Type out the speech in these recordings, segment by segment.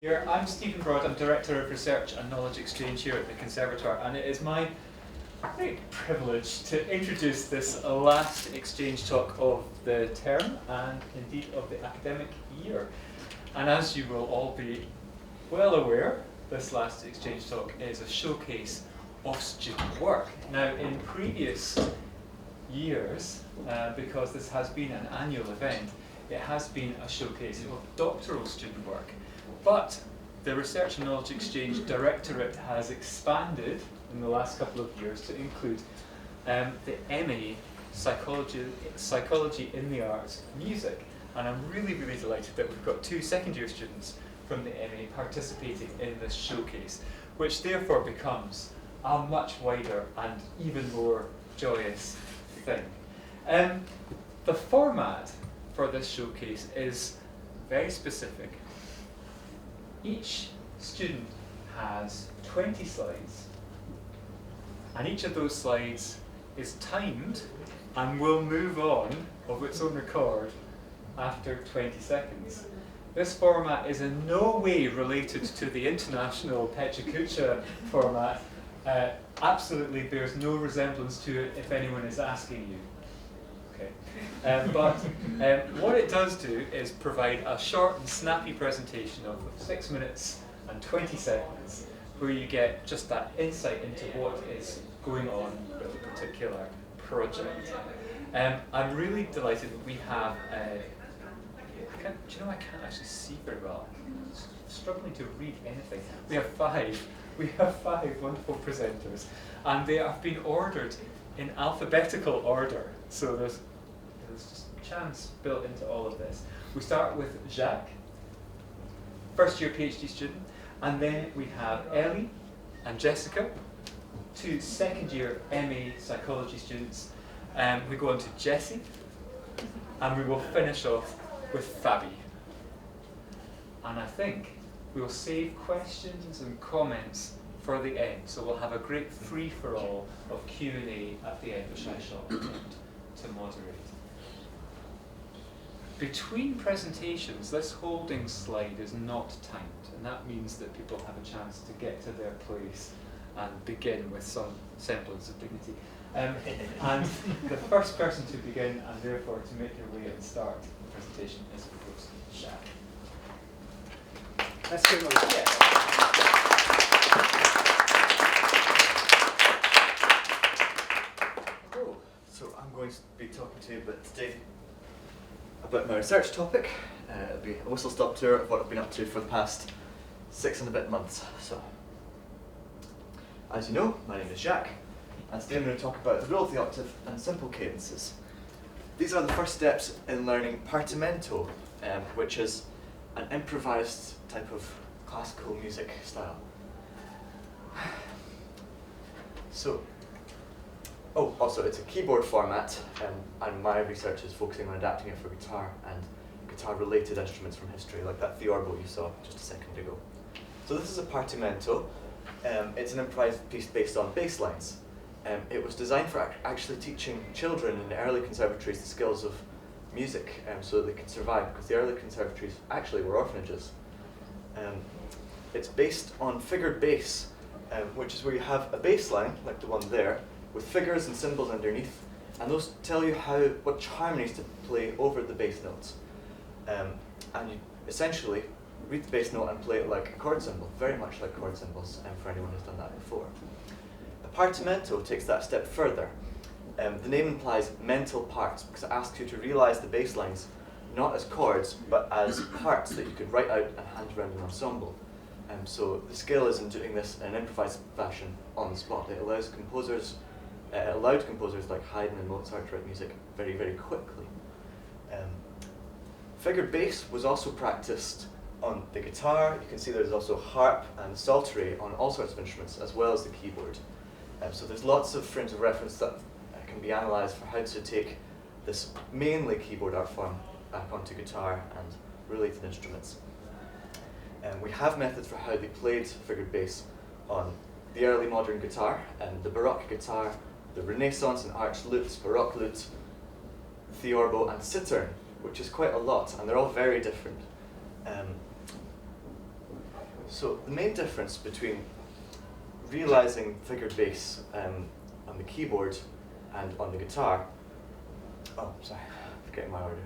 Here, I'm Stephen Broad, I'm Director of Research and Knowledge Exchange here at the Conservatoire, and it is my great privilege to introduce this last exchange talk of the term and indeed of the academic year. And as you will all be well aware, this last exchange talk is a showcase of student work. Now, in previous years, because this has been an annual event, it has been a showcase of doctoral student work. But the Research and Knowledge Exchange Directorate has expanded in the last couple of years to include the MA Psychology in the Arts Music. And I'm really, really delighted that we've got two second-year students from the MA participating in this showcase, which therefore becomes a much wider and even more joyous thing. The format for this showcase is very specific. Each student has 20 slides, and each of those slides is timed and will move on of its own accord after 20 seconds. This format is in no way related to the international Pechakucha format. Absolutely bears no resemblance to it if anyone is asking you. But what it does do is provide a short and snappy presentation of 6 minutes and 20 seconds where you get just that insight into what is going on with a particular project. I'm really delighted that we have, I can't actually see very well. I'm struggling to read anything. We have five wonderful presenters, and they have been ordered in alphabetical order. So there's just chance built into all of this. We start with Jacques, first year PhD student, and then we have Ellie and Jessica, two second year MA psychology students. We go on to Jessie, and we will finish off with Fabi. And I think we will save questions and comments for the end, so we'll have a great free-for-all of Q&A at the end, which I shall attempt to moderate. Between presentations, this holding slide is not timed, and that means that people have a chance to get to their place and begin with some semblance of dignity. And the first person to begin, and therefore to make your way and start the presentation, is of course Jacques. Let's give him a yes. So I'm going to be talking to you today about my research topic. It'll be a whistle-stop tour of what I've been up to for the past 6 and a bit months. So, as you know, my name is Jacques, and today I'm going to talk about the role of the octave and simple cadences. These are the first steps in learning partimento, which is an improvised type of classical music style. So, also it's a keyboard format, and my research is focusing on adapting it for guitar and guitar-related instruments from history, like that Theorbo you saw just a second ago. So this is a partimento. It's an improvised piece based on bass lines. It was designed for actually teaching children in the early conservatories the skills of music, so that they could survive, because the early conservatories actually were orphanages. It's based on figured bass, which is where you have a bass line, like the one there, with figures and symbols underneath, and those tell you what harmonies to play over the bass notes. And you essentially read the bass note and play it like a chord symbol, very much like chord symbols, for anyone who's done that before. The partimento takes that a step further. The name implies mental parts, because it asks you to realize the bass lines not as chords, but as parts that you could write out and hand around an ensemble. So the skill is in doing this in an improvised fashion on the spot. It allowed composers like Haydn and Mozart to write music very, very quickly. Figured bass was also practiced on the guitar. You can see there's also harp and psaltery on all sorts of instruments, as well as the keyboard. So there's lots of frames of reference that can be analysed for how to take this mainly keyboard art form back onto guitar and related instruments. We have methods for how they played figured bass on the early modern guitar, the baroque guitar, the Renaissance and arch lutes, baroque lute, Theorbo and cittern, which is quite a lot, and they're all very different. So the main difference between realizing figured bass on the keyboard and on the guitar, oh, sorry, forgetting my order.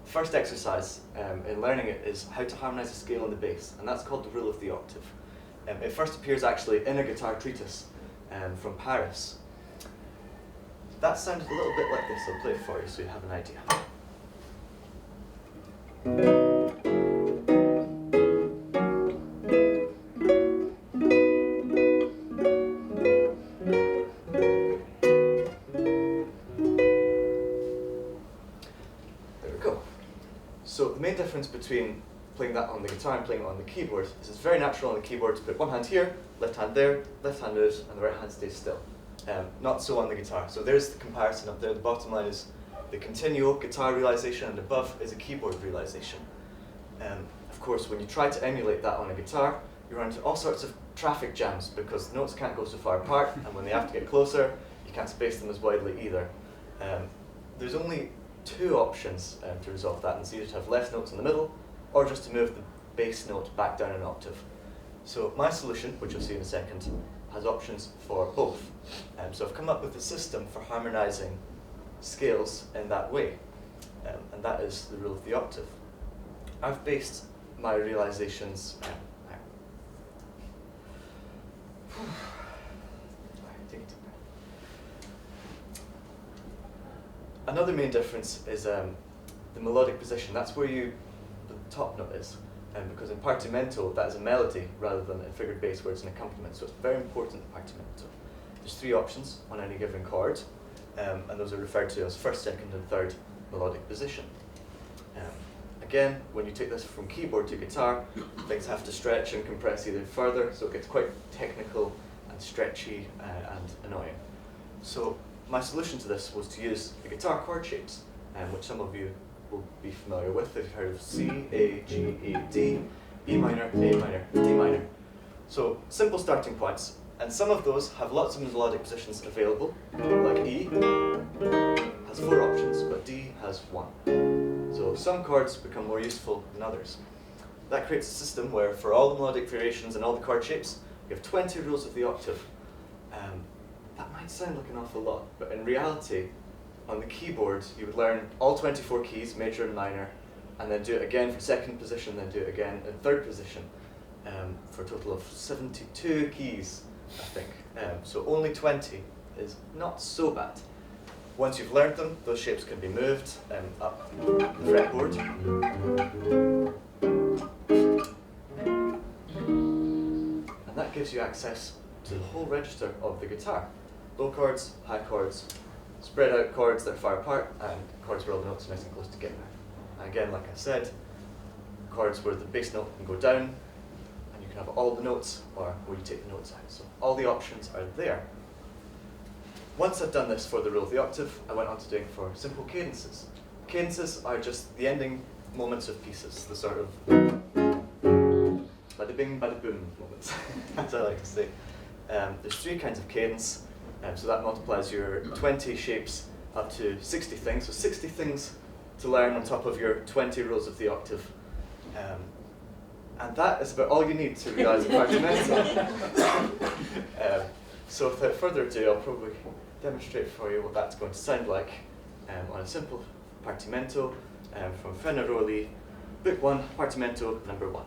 First exercise in learning it is how to harmonize a scale on the bass, and that's called the rule of the octave. It first appears actually in a guitar treatise from Paris. That sounded a little bit like this. I'll play it for you so you have an idea. There we go. So the main difference between playing that on the guitar and playing it on the keyboard is it's very natural on the keyboard to put one hand here, left hand there, left hand moves, and the right hand stays still. Not so on the guitar. So there's the comparison up there. The bottom line is the continual guitar realization, and above is a keyboard realization. Of course, when you try to emulate that on a guitar, you run into all sorts of traffic jams because the notes can't go so far apart, and when they have to get closer, you can't space them as widely either. There's only two options to resolve that, and it's either to have less notes in the middle, or just to move the bass note back down an octave. So my solution, which you'll see in a second, has options for both. So I've come up with a system for harmonizing scales in that way, and that is the rule of the octave. I've based my realizations. Another main difference is the melodic position. That's where the top note is. Because in partimento, that is a melody rather than in figured bass where it's an accompaniment. So it's very important in partimento. There's three options on any given chord, and those are referred to as first, second, and third melodic position. Again, when you take this from keyboard to guitar, things have to stretch and compress even further, so it gets quite technical and stretchy and annoying. So my solution to this was to use the guitar chord shapes, which some of you will be familiar with. If you've heard of C, A, G, A, D, E minor, A minor, D minor. So simple starting points, and some of those have lots of melodic positions available, like E has 4 options, but D has 1. So some chords become more useful than others. That creates a system where for all the melodic variations and all the chord shapes, you have 20 rules of the octave. That might sound like an awful lot, but in reality, on the keyboard, you would learn all 24 keys, major and minor, and then do it again for second position, then do it again in third position, for a total of 72 keys, I think. So only 20 is not so bad. Once you've learned them, those shapes can be moved up the fretboard. And that gives you access to the whole register of the guitar. Low chords, high chords, spread out chords that are far apart, and chords where all the notes are nice and close together. And again, like I said, chords where the bass note can go down, and you can have all the notes, or where you take the notes out. So all the options are there. Once I've done this for the rule of the octave, I went on to doing for simple cadences. Cadences are just the ending moments of pieces, the sort of bada bing, bada boom moments, as I like to say. There's 3 kinds of cadence. So that multiplies your 20 shapes up to 60 things. So 60 things to learn on top of your 20 rules of the octave. And that is about all you need to realize a partimento. So without further ado, I'll probably demonstrate for you what that's going to sound like on a simple partimento from Fenaroli, Book 1, Partimento number 1.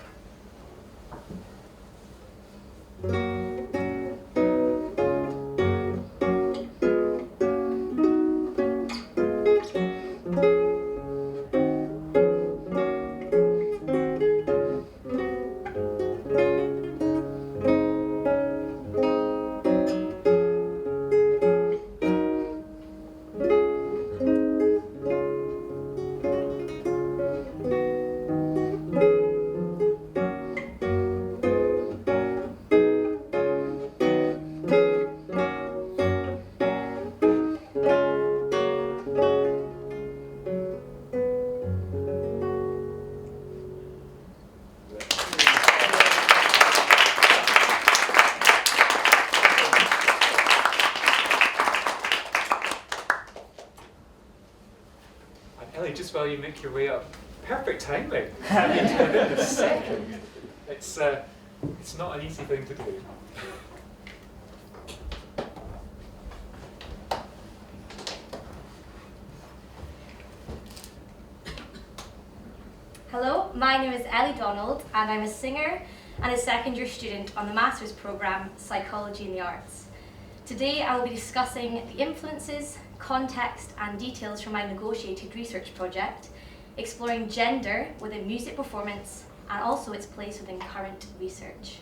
Ellie, just while you make your way up, perfect timing. Within a second. It's not an easy thing to do. Hello, my name is Ellie and I'm a singer and a second year student on the Master's Programme Psychology in the Arts. Today I will be discussing the influences, context and details from my negotiated research project, exploring gender within music performance and also its place within current research.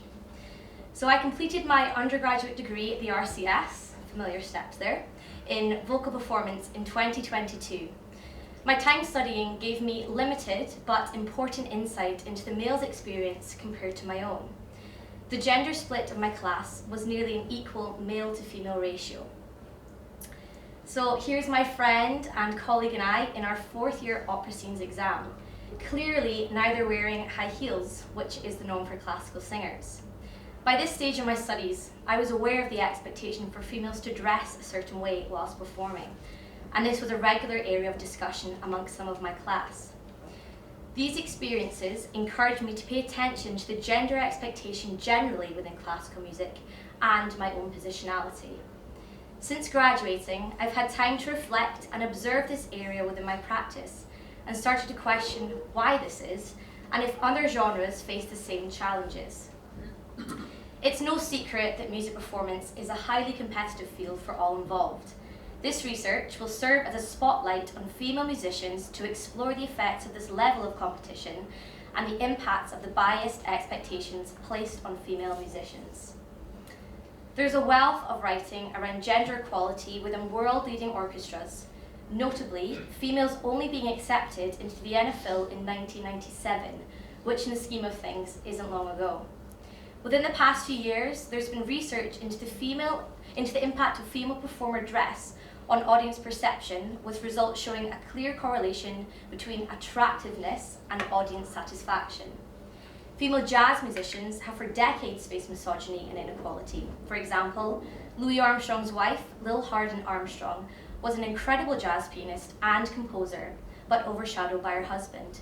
So I completed my undergraduate degree at the RCS, familiar steps there, in vocal performance in 2022. My time studying gave me limited but important insight into the male's experience compared to my own. The gender split of my class was nearly an equal male to female ratio. So here's my friend and colleague and I in our 4th year opera scenes exam, clearly neither wearing high heels, which is the norm for classical singers. By this stage in my studies, I was aware of the expectation for females to dress a certain way whilst performing, and this was a regular area of discussion amongst some of my class. These experiences encouraged me to pay attention to the gender expectation generally within classical music and my own positionality. Since graduating, I've had time to reflect and observe this area within my practice and started to question why this is and if other genres face the same challenges. It's no secret that music performance is a highly competitive field for all involved. This research will serve as a spotlight on female musicians to explore the effects of this level of competition and the impacts of the biased expectations placed on female musicians. There's a wealth of writing around gender equality within world-leading orchestras, notably females only being accepted into the Vienna Phil in 1997, which in the scheme of things isn't long ago. Within the past few years, there's been research into the impact of female performer dress on audience perception, with results showing a clear correlation between attractiveness and audience satisfaction. Female jazz musicians have for decades faced misogyny and inequality. For example, Louis Armstrong's wife, Lil Hardin Armstrong, was an incredible jazz pianist and composer, but overshadowed by her husband.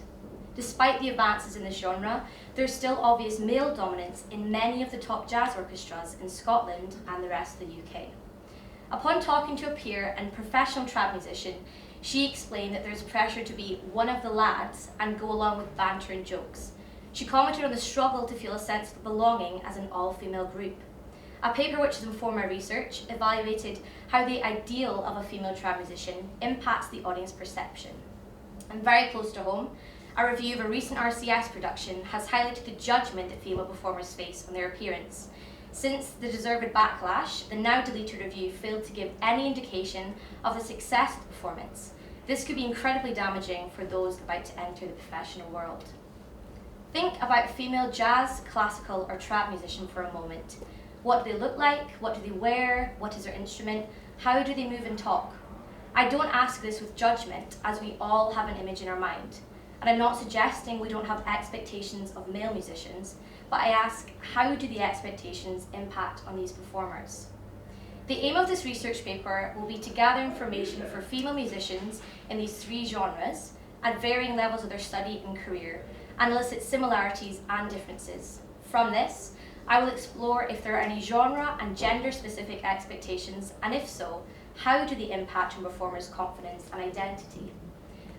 Despite the advances in this genre, there's still obvious male dominance in many of the top jazz orchestras in Scotland and the rest of the UK. Upon talking to a peer and professional trap musician, she explained that there's pressure to be one of the lads and go along with banter and jokes. She commented on the struggle to feel a sense of belonging as an all-female group. A paper which has informed my research evaluated how the ideal of a female trap musician impacts the audience perception. And very close to home, a review of a recent RCS production has highlighted the judgment that female performers face on their appearance. Since the deserved backlash, the now deleted review failed to give any indication of the success of the performance. This could be incredibly damaging for those about to enter the professional world. Think about a female jazz, classical or trap musician for a moment. What do they look like? What do they wear? What is their instrument? How do they move and talk? I don't ask this with judgment, as we all have an image in our mind. And I'm not suggesting we don't have expectations of male musicians, but I ask, how do the expectations impact on these performers? The aim of this research paper will be to gather information for female musicians in these 3 genres at varying levels of their study and career, and elicit similarities and differences. From this, I will explore if there are any genre and gender-specific expectations, and if so, how do they impact on performers' confidence and identity?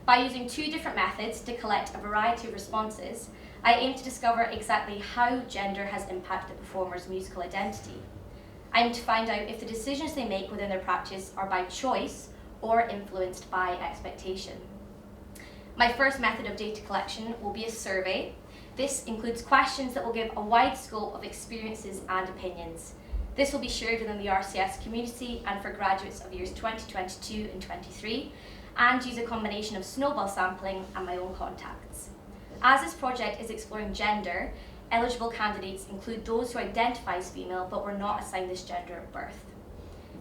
By using 2 different methods to collect a variety of responses, I aim to discover exactly how gender has impacted the performer's musical identity. I aim to find out if the decisions they make within their practice are by choice or influenced by expectation. My first method of data collection will be a survey. This includes questions that will give a wide scope of experiences and opinions. This will be shared within the RCS community and for graduates of years 2022 and 23, and use a combination of snowball sampling and my own contacts. As this project is exploring gender, eligible candidates include those who identify as female but were not assigned this gender at birth.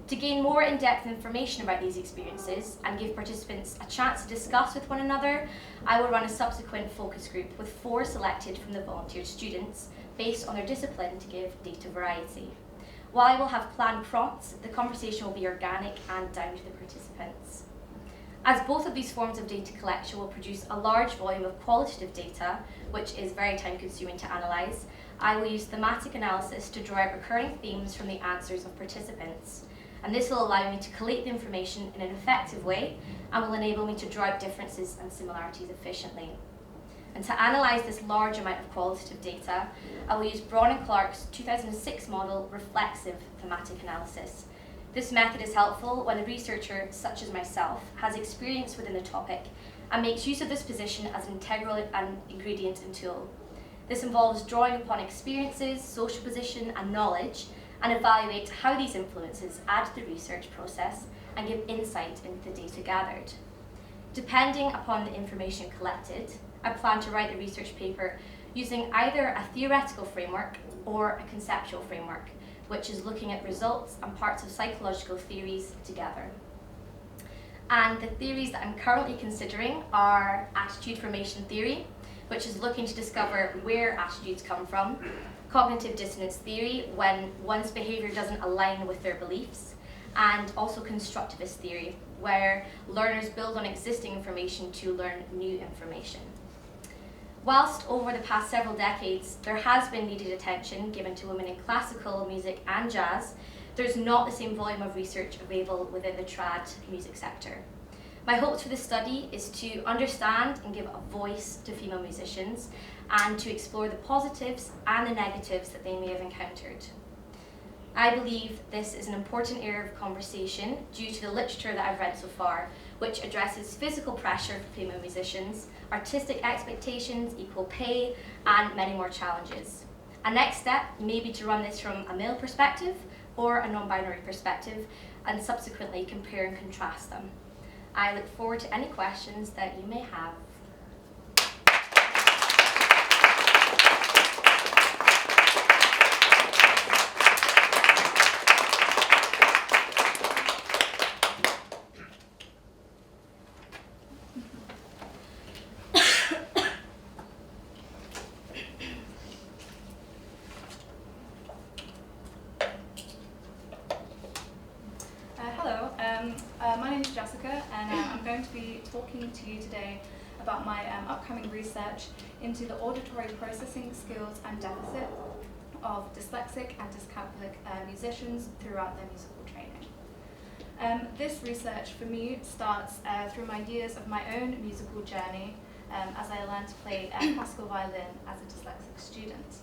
To gain more in-depth information about these experiences and give participants a chance to discuss with one another, I will run a subsequent focus group with 4 selected from the volunteered students based on their discipline to give data variety. While I will have planned prompts, the conversation will be organic and down to the participants. As both of these forms of data collection will produce a large volume of qualitative data, which is very time consuming to analyse, I will use thematic analysis to draw out recurring themes from the answers of participants. And this will allow me to collate the information in an effective way and will enable me to draw out differences and similarities efficiently. And to analyse this large amount of qualitative data, I will use Braun and Clark's 2006 model, reflexive thematic analysis. This method is helpful when a researcher, such as myself, has experience within the topic and makes use of this position as an integral ingredient and tool. This involves drawing upon experiences, social position and knowledge and evaluate how these influences add to the research process and give insight into the data gathered. Depending upon the information collected, I plan to write the research paper using either a theoretical framework or a conceptual framework, which is looking at results and parts of psychological theories together. And the theories that I'm currently considering are attitude formation theory, which is looking to discover where attitudes come from, cognitive dissonance theory, when one's behaviour doesn't align with their beliefs, and also constructivist theory, where learners build on existing information to learn new information. Whilst over the past several decades there has been needed attention given to women in classical music and jazz, there's not the same volume of research available within the trad music sector. My hopes for this study is to understand and give a voice to female musicians and to explore the positives and the negatives that they may have encountered. I believe this is an important area of conversation due to the literature that I've read so far, which addresses physical pressure for female musicians, artistic expectations, equal pay, and many more challenges. A next step may be to run this from a male perspective or a non-binary perspective, and subsequently compare and contrast them. I look forward to any questions that you may have. My name is Jessica, and I'm going to be talking to you today about my upcoming research into the auditory processing skills and deficit of dyslexic and dyscalculic musicians throughout their musical training. This research for me starts through my years of my own musical journey as I learned to play classical violin as a dyslexic student.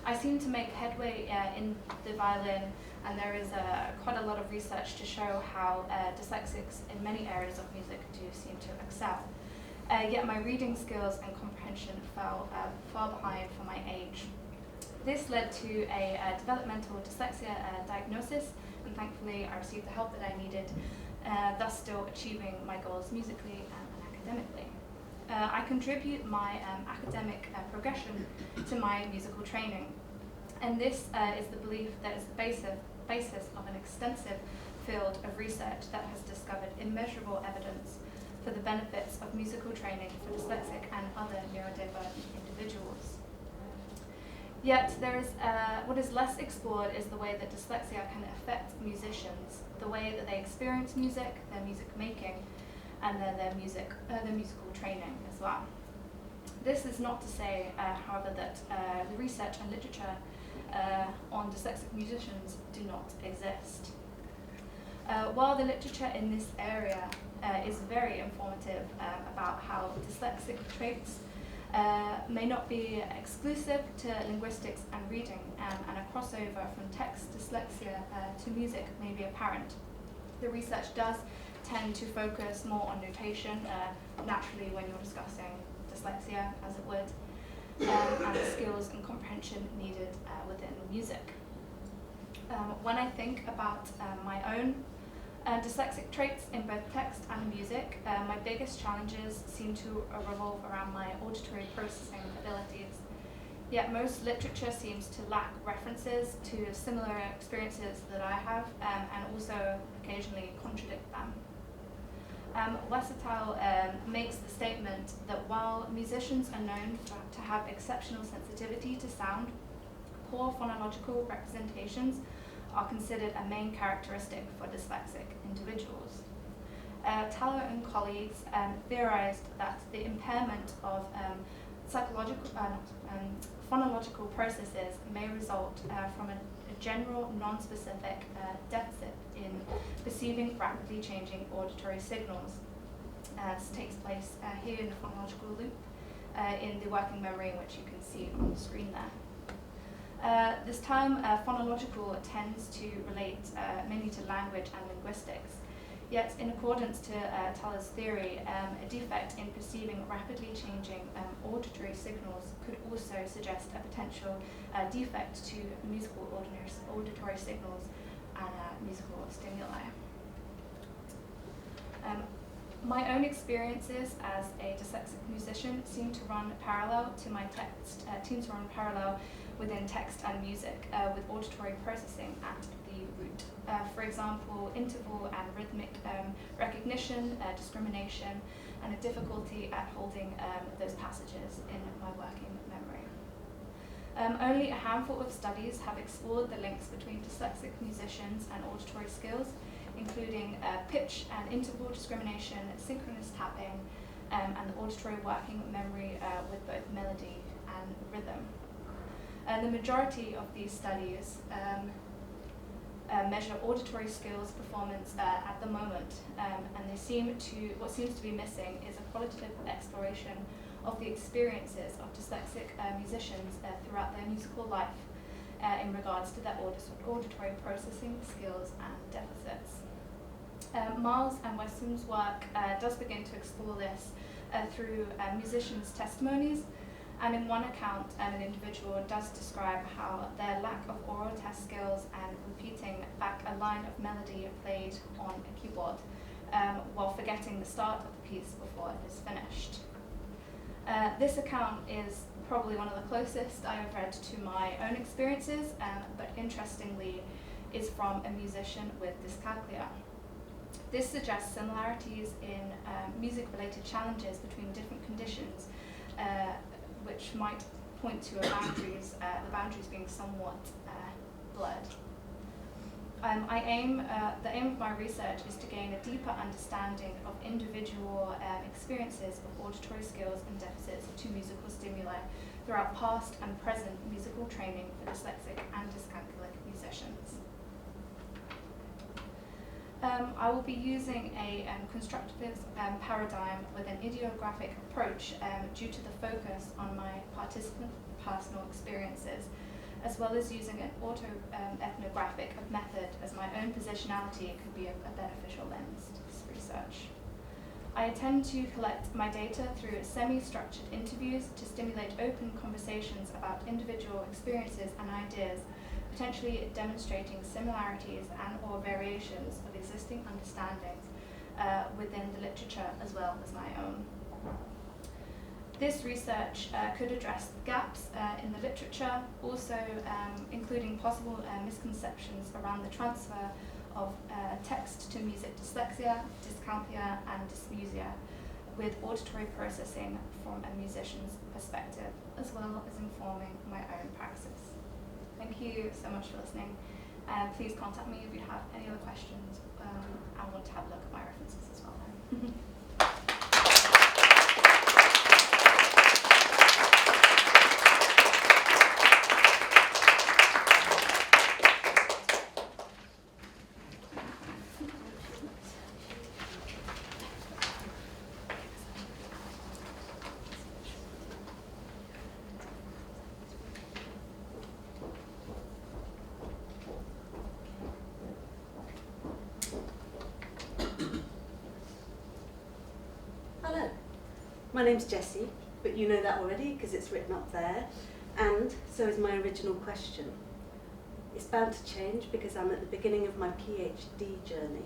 I seem to make headway in the violin, and there is quite a lot of research to show how dyslexics in many areas of music do seem to excel. Yet my reading skills and comprehension fell far behind for my age. This led to a developmental dyslexia diagnosis, and thankfully I received the help that I needed, thus still achieving my goals musically and academically. I contribute my academic progression to my musical training, and this is the belief that is the basis of an extensive field of research that has discovered immeasurable evidence for the benefits of musical training for dyslexic and other neurodivergent individuals. Yet there is what is less explored is the way that dyslexia can affect musicians, the way that they experience music, their music making, and then their musical training as well. This is not to say, however, that the research and literature on dyslexic musicians do not exist. While the literature in this area is very informative about how dyslexic traits may not be exclusive to linguistics and reading, and a crossover from text dyslexia to music may be apparent. The research does tend to focus more on notation, naturally when you're discussing dyslexia, as it would, and the skills and comprehension needed within music. When I think about my own dyslexic traits in both text and music, my biggest challenges seem to revolve around my auditory processing abilities. Yet most literature seems to lack references to similar experiences that I have, and also occasionally contradict them. Versatile makes the statement that while musicians are known to have exceptional sensitivity to sound, poor phonological representations are considered a main characteristic for dyslexic individuals. Tallow and colleagues theorized that the impairment of phonological processes may result from a general, non-specific deficit in perceiving rapidly changing auditory signals. This takes place here in the phonological loop in the working memory, which you can see on the screen there. This term phonological tends to relate mainly to language and linguistics. Yet, in accordance to Taller's theory, a defect in perceiving rapidly changing auditory signals could also suggest a potential defect to musical auditory signals and musical stimuli. My own experiences as a dyslexic musician seem to run parallel to my text, within text and music, with auditory processing at the root. For example, interval and rhythmic recognition, discrimination, and a difficulty at holding those passages in my working memory. Only a handful of studies have explored the links between dyslexic musicians and auditory skills, including pitch and interval discrimination, synchronous tapping, and the auditory working memory with both melody and rhythm. The majority of these studies measure auditory skills performance at the moment, and what seems to be missing is a qualitative exploration of the experiences of dyslexic musicians throughout their musical life in regards to their auditory processing skills and deficits. Miles and Weston's work does begin to explore this through musicians' testimonies, and in one account, an individual does describe how their lack of oral test skills and repeating back a line of melody played on a keyboard while forgetting the start of the piece before it is finished. This account is probably one of the closest I have read to my own experiences, but interestingly is from a musician with dyscalculia. This suggests similarities in music-related challenges between different conditions, which might point to the boundaries being somewhat blurred. The aim of my research is to gain a deeper understanding of individual experiences of auditory skills and deficits to musical stimuli throughout past and present musical training for dyslexic and dyscalculic musicians. I will be using a constructivist paradigm with an ideographic approach due to the focus on my participant personal experiences, as well as using an auto-ethnographic method as my own positionality could be a beneficial lens to this research. I intend to collect my data through semi-structured interviews to stimulate open conversations about individual experiences and ideas, potentially demonstrating similarities and or variations of existing understandings within the literature as well as my own. This research could address gaps in the literature, also including possible misconceptions around the transfer of text to music dyslexia, dyscalculia, and dysmusia, with auditory processing from a musician's perspective, as well as informing my own praxis. Thank you so much for listening. Please contact me if you have any other questions and want to have a look at my references as well. My name's Jessie, but you know that already because it's written up there, and so is my original question. It's bound to change because I'm at the beginning of my PhD journey.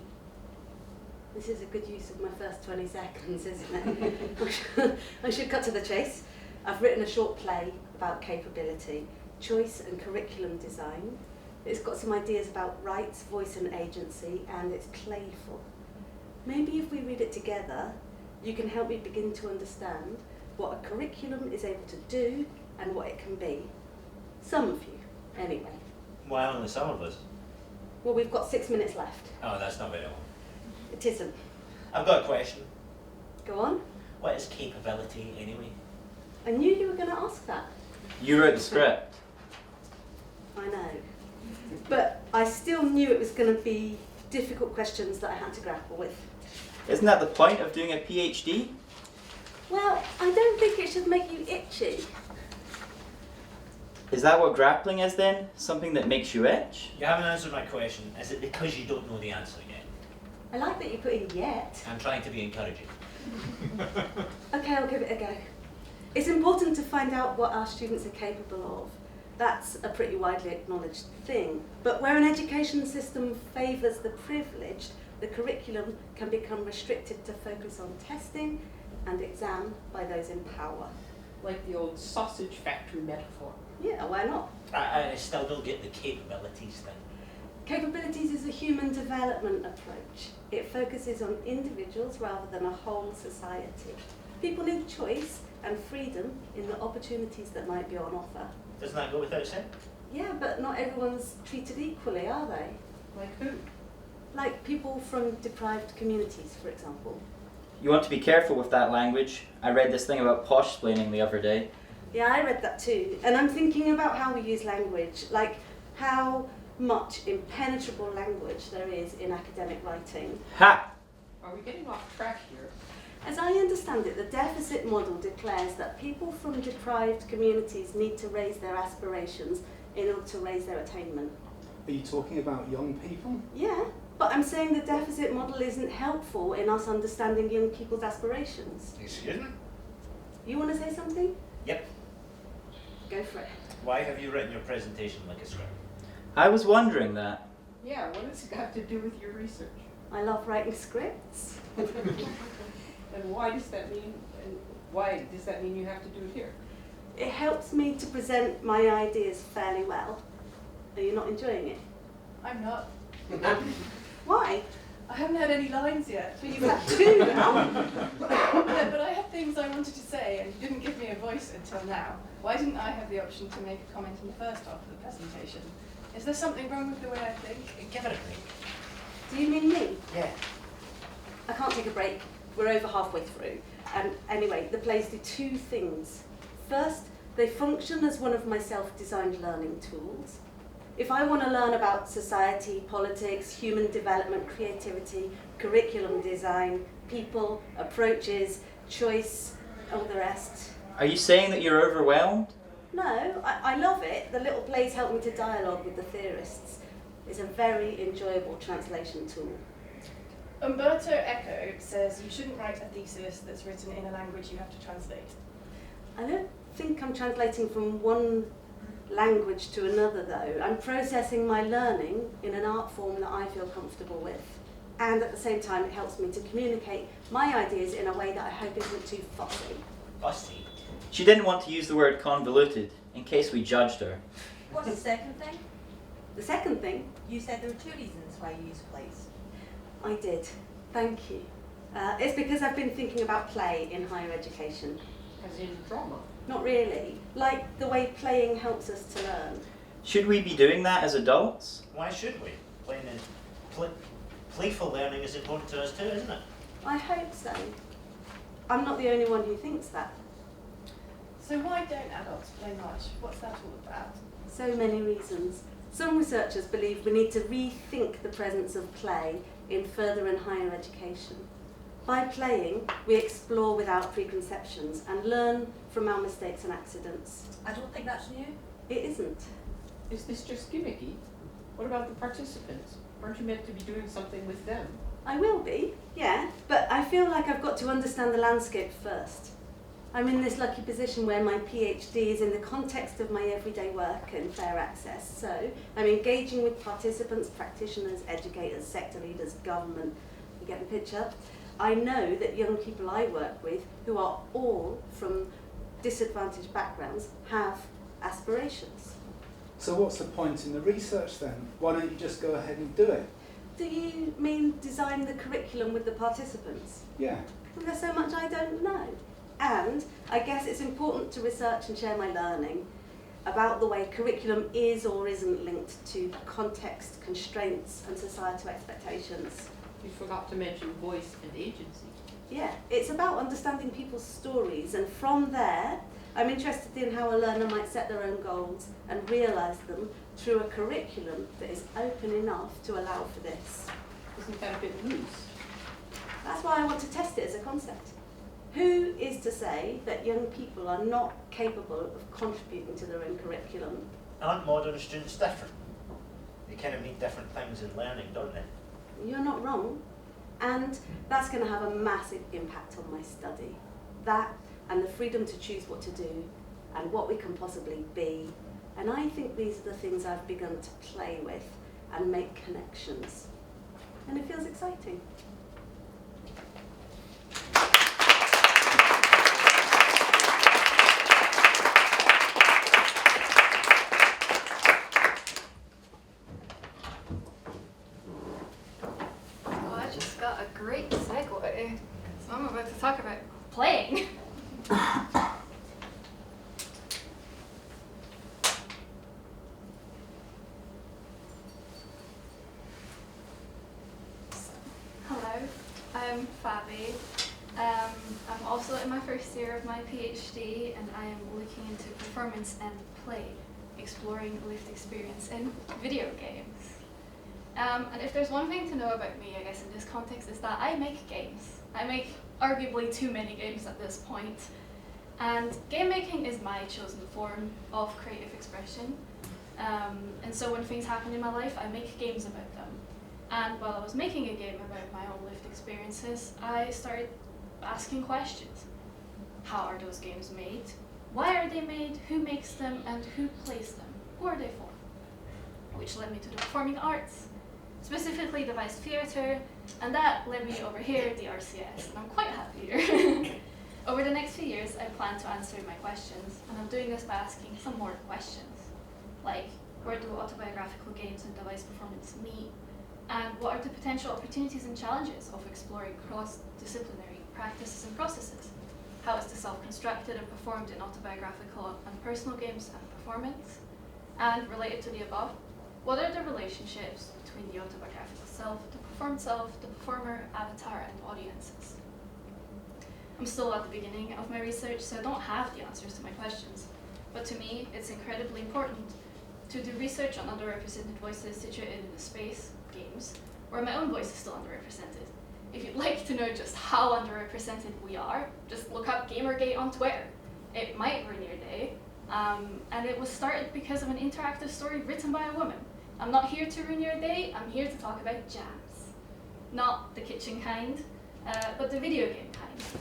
This is a good use of my first 20 seconds, isn't it? I should cut to the chase. I've written a short play about capability, choice and curriculum design. It's got some ideas about rights, voice and agency, and it's playful. Maybe if we read it together, you can help me begin to understand what a curriculum is able to do and what it can be. Some of you, anyway. Why only some of us? Well, we've got 6 minutes left. Oh, that's not very long. It isn't. I've got a question. Go on. What is capability anyway? I knew you were going to ask that. You wrote the script. I know. But I still knew it was going to be difficult questions that I had to grapple with. Isn't that the point of doing a PhD? Well, I don't think it should make you itchy. Is that what grappling is then? Something that makes you itch? You haven't answered my question. Is it because you don't know the answer yet? I like that you put in yet. I'm trying to be encouraging. Okay, I'll give it a go. It's important to find out what our students are capable of. That's a pretty widely acknowledged thing. But where an education system favours the privileged, the curriculum can become restricted to focus on testing and exam by those in power. Like the old sausage factory metaphor. Yeah, why not? I still don't get the capabilities thing. Capabilities is a human development approach. It focuses on individuals rather than a whole society. People need choice and freedom in the opportunities that might be on offer. Doesn't that go without saying? Yeah, but not everyone's treated equally, are they? Like who? Like people from deprived communities, for example. You want to be careful with that language. I read this thing about posh-splaining the other day. Yeah, I read that too. And I'm thinking about how we use language, like how much impenetrable language there is in academic writing. Ha! Are we getting off track here? As I understand it, the deficit model declares that people from deprived communities need to raise their aspirations in order to raise their attainment. Are you talking about young people? Yeah, but I'm saying the deficit model isn't helpful in us understanding young people's aspirations. Excuse me? You want to say something? Yep. Go for it. Why have you written your presentation like a script? I was wondering that. Yeah, what does it have to do with your research? I love writing scripts. And why does that mean, and why does that mean you have to do it here? It helps me to present my ideas fairly well. Are you not enjoying it? I'm not. Why? I haven't had any lines yet. But you've had two now. Yeah, but I had things I wanted to say and you didn't give me a voice until now. Why didn't I have the option to make a comment in the first half of the presentation? Is there something wrong with the way I think? Give it a break. Do you mean me? Yeah. I can't take a break. We're over halfway through. Anyway, the plays do two things. First, they function as one of my self-designed learning tools. If I want to learn about society, politics, human development, creativity, curriculum design, people, approaches, choice, all the rest. Are you saying that you're overwhelmed? No, I love it. The little plays help me to dialogue with the theorists. It's a very enjoyable translation tool. Umberto Eco says you shouldn't write a thesis that's written in a language you have to translate. I don't think I'm translating from one language to another though. I'm processing my learning in an art form that I feel comfortable with. And at the same time it helps me to communicate my ideas in a way that I hope isn't too fussy. Fussy? She didn't want to use the word convoluted, in case we judged her. What's the second thing? The second thing, You said there were two reasons why you use plays. I did. Thank you. It's because I've been thinking about play in higher education. As in drama? Not really. Like the way playing helps us to learn. Should we be doing that as adults? Why should we? Playful learning is important to us too, isn't it? I hope so. I'm not the only one who thinks that. So why don't adults play much? What's that all about? So many reasons. Some researchers believe we need to rethink the presence of play in further and higher education. By playing, we explore without preconceptions and learn from our mistakes and accidents. I don't think that's new. It isn't. Is this just gimmicky? What about the participants? Aren't you meant to be doing something with them? I will be, yeah, but I feel like I've got to understand the landscape first. I'm in this lucky position where my PhD is in the context of my everyday work and fair access, so I'm engaging with participants, practitioners, educators, sector leaders, government. You get the picture? I know that young people I work with, who are all from disadvantaged backgrounds, have aspirations. So what's the point in the research then? Why don't you just go ahead and do it? Do you mean design the curriculum with the participants? Yeah. Well, there's so much I don't know. And I guess it's important to research and share my learning about the way curriculum is or isn't linked to context, constraints and societal expectations. You forgot to mention voice and agency. Yeah, it's about understanding people's stories, and from there I'm interested in how a learner might set their own goals and realise them through a curriculum that is open enough to allow for this. Isn't that a bit loose? That's why I want to test it as a concept. Who is to say that young people are not capable of contributing to their own curriculum? Aren't modern students different? They kind of need different things in learning, don't they? You're not wrong. And that's going to have a massive impact on my study. That and the freedom to choose what to do and what we can possibly be. And I think these are the things I've begun to play with and make connections. And it feels exciting. Oh, I just got a great segue. So I'm about to talk about playing. Hello, I'm Fabi. I'm also in my first year of my PhD, and I am looking into performance and play, exploring lived experience in video games. And if there's one thing to know about me, I guess in this context, is that I make games. I make arguably too many games at this point. And game making is my chosen form of creative expression. And so when things happen in my life, I make games about them. And while I was making a game about my own lived experiences, I started asking questions. How are those games made? Why are they made? Who makes them? And who plays them? Who are they for? Which led me to the performing arts, specifically devised theatre, and that led me over here, the RCS, and I'm quite happy here. Over the next few years, I plan to answer my questions, and I'm doing this by asking some more questions, like where do autobiographical games and devised performance meet? And what are the potential opportunities and challenges of exploring cross-disciplinary practices and processes? How is the self constructed and performed in autobiographical and personal games and performance? And related to the above, what are the relationships between the autobiographical self, the performed self, the performer, avatar, and audiences? I'm still at the beginning of my research, so I don't have the answers to my questions. But to me, it's incredibly important to do research on underrepresented voices situated in a space, games, where my own voice is still underrepresented. If you'd like to know just how underrepresented we are, just look up Gamergate on Twitter. It might ruin your day, and it was started because of an interactive story written by a woman. I'm not here to ruin your day, I'm here to talk about jams. Not the kitchen kind, but the video game kind.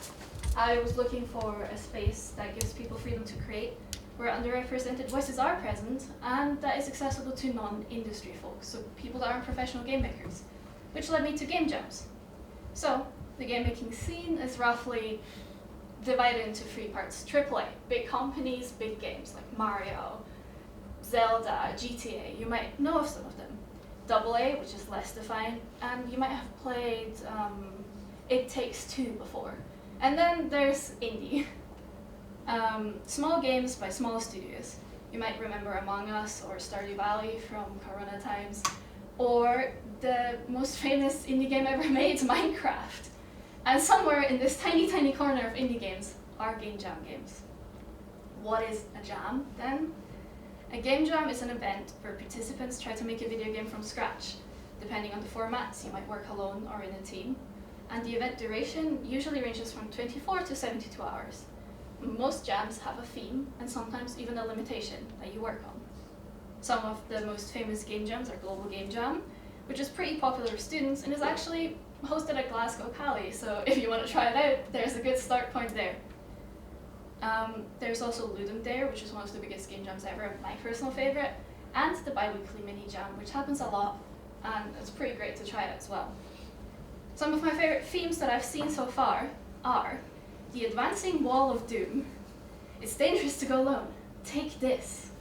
I was looking for a space that gives people freedom to create, where underrepresented voices are present, and that is accessible to non-industry folks, so people that aren't professional game makers, which led me to game jams. So, the game making scene is roughly divided into three parts. AAA, big companies, big games like Mario, Zelda, GTA, you might know of some of them. AA, which is less defined, and you might have played It Takes Two before. And then there's indie. Small games by small studios. You might remember Among Us or Stardew Valley from Corona times, or the most famous indie game ever made, Minecraft. And somewhere in this tiny, tiny corner of indie games are game jam games. What is a jam, then? A game jam is an event where participants try to make a video game from scratch. Depending on the formats, you might work alone or in a team. And the event duration usually ranges from 24 to 72 hours. Most jams have a theme, and sometimes even a limitation that you work on. Some of the most famous game jams are Global Game Jam, which is pretty popular with students and is actually hosted at Glasgow Cali, so if you want to try it out, there's a good start point there. There's also Ludum Dare, which is one of the biggest game jams ever, my personal favourite, and the bi-weekly mini jam, which happens a lot, and it's pretty great to try out as well. Some of my favourite themes that I've seen so far are the advancing wall of doom, it's dangerous to go alone, take this,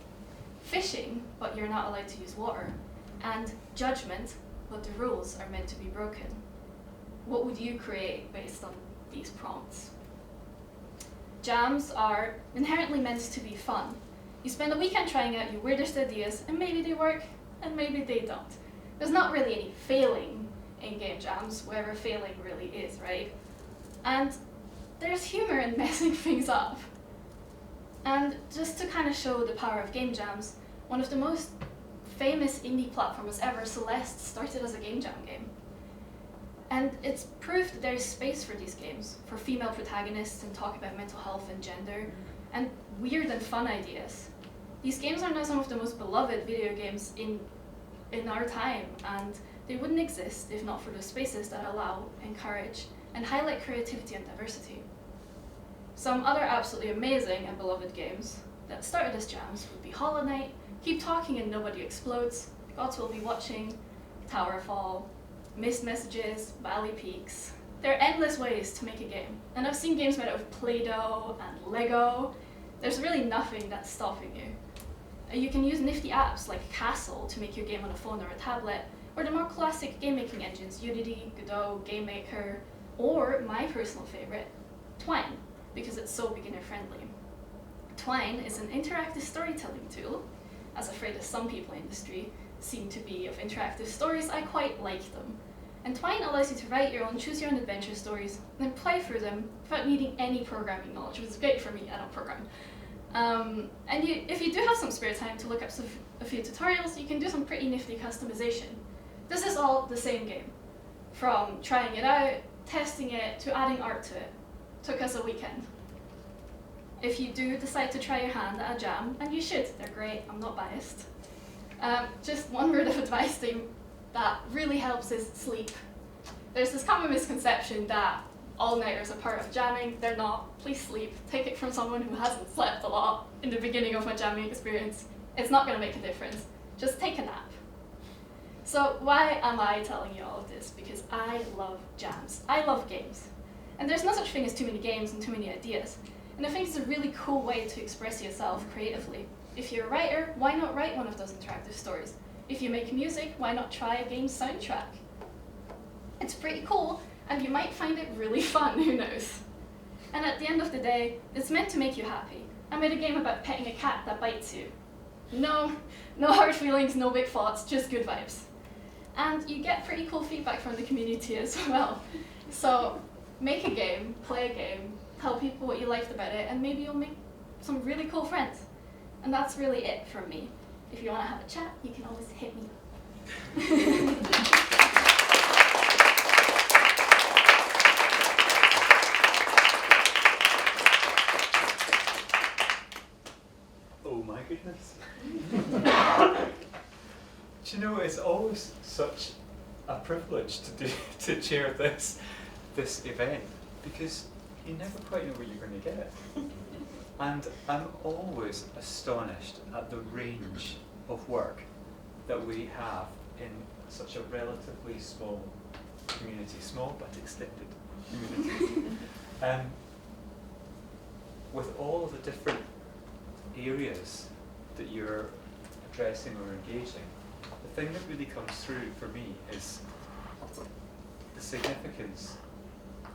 fishing, but you're not allowed to use water, and judgment, but the rules are meant to be broken. What would you create based on these prompts? Jams are inherently meant to be fun. You spend a weekend trying out your weirdest ideas, and maybe they work, and maybe they don't. There's not really any failing in game jams, wherever failing really is, right? And there's humor in messing things up. And just to kind of show the power of game jams, one of the most famous indie platformers ever, Celeste, started as a game jam game. And it's proved that there is space for these games, for female protagonists and talk about mental health and gender, and weird and fun ideas. These games are now some of the most beloved video games in our time, and they wouldn't exist if not for those spaces that allow, encourage, and highlight creativity and diversity. Some other absolutely amazing and beloved games that started as jams would be Hollow Knight, Keep Talking and Nobody Explodes, Gods Will Be Watching, Towerfall, Missed Messages, Valley Peaks. There are endless ways to make a game, and I've seen games made out of Play-Doh and Lego. There's really nothing that's stopping you. You can use nifty apps like Castle to make your game on a phone or a tablet, or the more classic game-making engines, Unity, Godot, GameMaker, or my personal favorite, Twine, because it's so beginner-friendly. Twine is an interactive storytelling tool. As afraid as some people in the industry seem to be of interactive stories, I quite like them. And Twine allows you to write your own, choose your own adventure stories, and then play through them without needing any programming knowledge, which is great for me, I don't program. If you do have some spare time to look up a few tutorials, you can do some pretty nifty customization. This is all the same game. From trying it out, testing it, to adding art to it. Took us a weekend. If you do decide to try your hand at a jam, and you should, they're great, I'm not biased. Just one word of advice that really helps is sleep. There's this common misconception that all-nighters are part of jamming. They're not. Please sleep. Take it from someone who hasn't slept a lot in the beginning of my jamming experience. It's not going to make a difference. Just take a nap. So why am I telling you all of this? Because I love jams. I love games. And there's no such thing as too many games and too many ideas. And I think it's a really cool way to express yourself creatively. If you're a writer, why not write one of those interactive stories? If you make music, why not try a game soundtrack? It's pretty cool, and you might find it really fun, who knows? And at the end of the day, it's meant to make you happy. I made a game about petting a cat that bites you. No hard feelings, no big thoughts, just good vibes. And you get pretty cool feedback from the community as well. So make a game, play a game, tell people what you liked about it, and maybe you'll make some really cool friends. And that's really it from me. If you want to have a chat, you can always hit me. Oh my goodness. Do you know, it's always such a privilege to chair this event, because you never quite know what you're going to get. And I'm always astonished at the range of work that we have in such a relatively small community, small but extended community. With all of the different areas that you're addressing or engaging, the thing that really comes through for me is the significance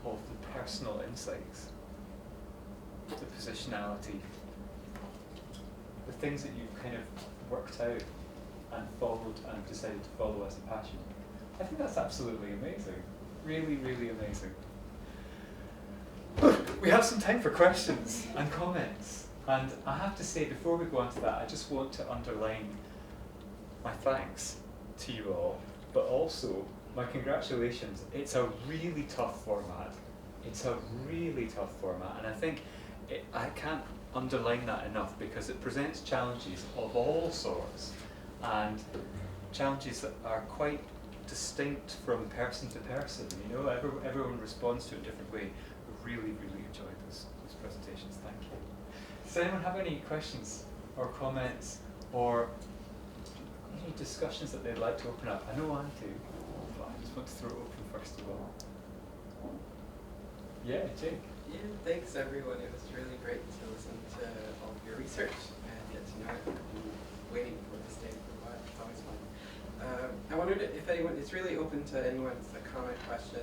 of the personal insights, the positionality, the things that you've kind of worked out and followed and decided to follow as a passion. I think that's absolutely amazing. Really, really amazing. We have some time for questions and comments. And I have to say, before we go on to that, I just want to underline my thanks to you all, but also my congratulations. It's a really tough format. It's a really tough format, and I think I can't underline that enough, because it presents challenges of all sorts, and challenges that are quite distinct from person to person. You know, everyone responds to it a different way. We really, really enjoyed those presentations. Thank you. Does anyone have any questions or comments or any discussions that they'd like to open up? I know I do, but I just want to throw it open first of all. Yeah, Jake. Yeah, thanks everyone. It was really great to listen to all of your research and get to know it. I've been waiting for this day for a while. It's always fun. I wondered if anyone, it's really open to anyone's comment question.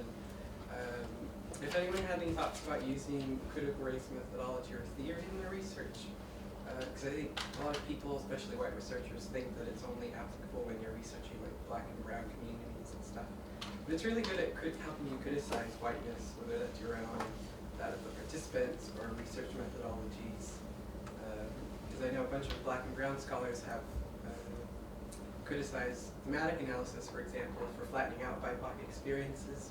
If anyone had any thoughts about using critical race methodology or theory in their research. Because I think a lot of people, especially white researchers, think that it's only applicable when you're researching like black and brown communities and stuff. But it's really good at helping you criticize whiteness, whether that's your own, that of the participants, or research methodologies. because I know a bunch of black and brown scholars have criticized thematic analysis, for example, for flattening out BIPOC experiences.